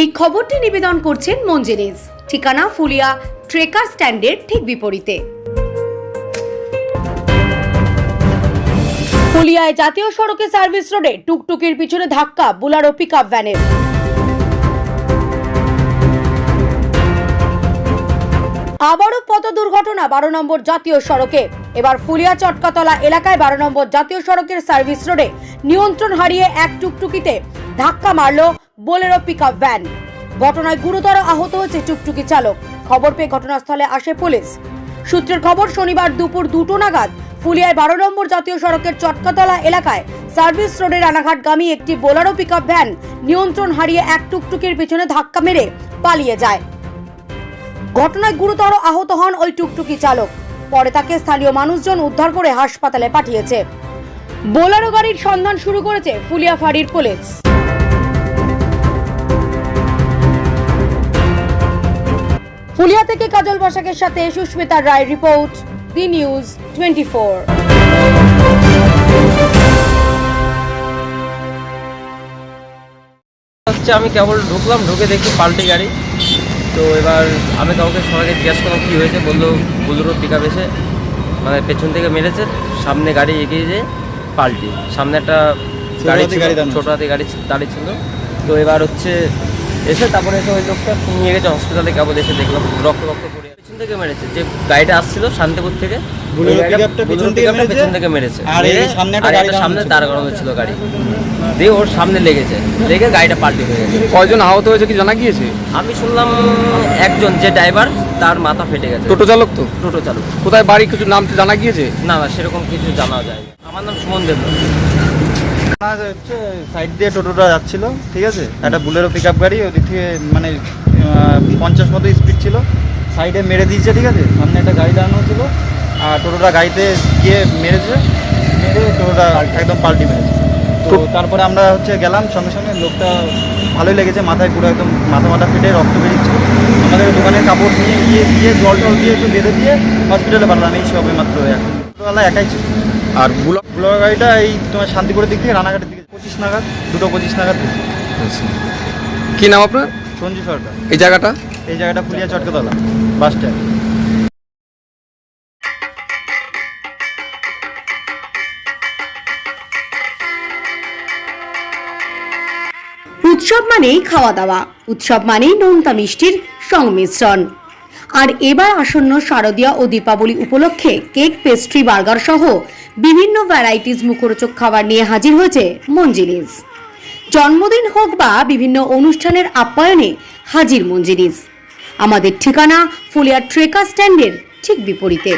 এই খবরটি নিবেদন করছেন মঞ্জেরিজ, ঠিকানা ফুলিয়া ট্রেকার স্ট্যান্ডের ঠিক বিপরীতে। ফুলিয়ায় জাতীয় সড়কে সার্ভিস রোডে টুকটুকির পিছনে ধাক্কা বুলারো পিকআপ ভ্যানের। আবারও পথ দুর্ঘটনা 12 নম্বর জাতীয় সড়কে। এবার ফুলিয়া চটকাতলা এলাকায় 12 নম্বর জাতীয় সড়কের সার্ভিস রোডে নিয়ন্ত্রণ হারিয়ে এক টুকটুকিতে ধাক্কা মারল বোলেরো পিকআপ ভ্যান। ঘটনায় গুরুতর আহত হয়েছে টুকটুকি চালক। খবর পেয়ে ঘটনাস্থলে আসে পুলিশ। সূত্রের খবর, শনিবার দুপুর 2টো নাগাদ ফুলিয়ায় 12 নম্বর জাতীয় সড়কের চটকাতলা এলাকায় সার্ভিস রোডে রানাঘাটগামী একটি বোলেরো পিকআপ ভ্যান নিয়ন্ত্রণ হারিয়ে এক টুকটুকির পিছনে ধাক্কা মেরে পালিয়ে যায়। ঘটনায় গুরুতর আহত হন ওই টুকটুকি চালক। পরে তাকে স্থানীয় মানুষজন উদ্ধার করে হাসপাতালে পাঠিয়েছে। বোলেরো গাড়ির সন্ধান শুরু করেছে ফুলিয়া ফাঁড়ির পুলিশ। ফুলিয়া থেকে কাজল বসাকের সাথে সুস্মিতা রায় রিপোর্ট, দি নিউজ 24। আমি কেবল ঢুকলাম, ঢুকে দেখি পাল্টি গাড়ি। তো এবার আমি কাউকে সবাইকে জিজ্ঞেস করলাম কী হয়েছে, বললো বুলেরো পিকআপ এসে মানে পেছন থেকে মেরেছে, সামনে গাড়ি এগিয়ে যেয়ে পাল্টি। সামনে একটা গাড়ি ছোটো হাতি গাড়ি দাঁড়িয়ে ছিল। তো এবার এসে তারপরে এসে ওই লোকটা নিয়ে গেছে হসপিটালে। কেবল এসে দেখলাম রক্ত পড়ে পেছন থেকে মেরেছে। যে গাড়িটা আসছিল শান্তিপুর থেকে, পেছন থেকে মেরেছে। সামনে তার গরম ছিল গাড়ি দিয়ে ওর সামনে লেগে গাড়িটা পাল্টি হয়ে গেছে। কয়জন আহত হয়েছে কি জানা গিয়েছে? আমি শুনলাম একজন, যে ড্রাইভার, তার মাথা ফেটে গেছে। টোটো চালক? তো টোটো চালক। কোথায় বাড়ি কিছু নাম জানা গিয়েছে? না সেরকম কিছু জানা যায়। আমার নাম সুমন দেব। সাইড দিয়ে টোটোটা যাচ্ছিল, ঠিক আছে, একটা বুলেরো পিকআপ গাড়ি ওদিক থেকে মানে 50 মতো স্পিড ছিল, সাইডে মেরে দিয়েছে, ঠিক আছে। সামনে একটা গাড়ি দাঁড়ানো ছিল আর টোটোটা গাড়িতে গিয়ে মেরে টোটোটা একদম পাল্টি মেরেছে। তো তারপরে আমরা গেলাম সঙ্গে সঙ্গে। লোকটা ভালোই লেগেছে, মাথায় পুরো একদম মাথা ফেটে রক্ত বেরিয়েছিল। আমাদের দোকানের কাপড় নিয়ে গিয়ে জল দিয়ে একটু বেঁধে দিয়ে হসপিটালে পাঠালাম। এই সবে মাত্র এখন টোটোওয়ালা একাই ছিল। আর বুলেরো গাড়িটা এই তোমার শান্তিপুরের দিক থেকে রানাঘাটের দিকে 25 নাগাদ 2:25 নাগাদ। কি নাম আপনার? সঞ্জু সরকার। এই জায়গাটা ফুলিয়া চটকাতলা বাস স্ট্যান্ড। উৎসব মানেই খাওয়া দাওয়া, উৎসব মানেই নোনতা মিষ্টির সংমিশ্রণ। আর এবার আসন্ন শারদীয়া ও দীপাবলি উপলক্ষে কেক, পেস্ট্রি, বার্গার সহ বিভিন্ন ভ্যারাইটিস মুখরোচক খাবার নিয়ে হাজির হয়েছে মঞ্জেরিজ। জন্মদিন হোক বা বিভিন্ন অনুষ্ঠানের আপ্যায়নে হাজির মঞ্জেরিজ। আমাদের ঠিকানা ফুলিয়া ট্রেকার স্ট্যান্ডের ঠিক বিপরীতে।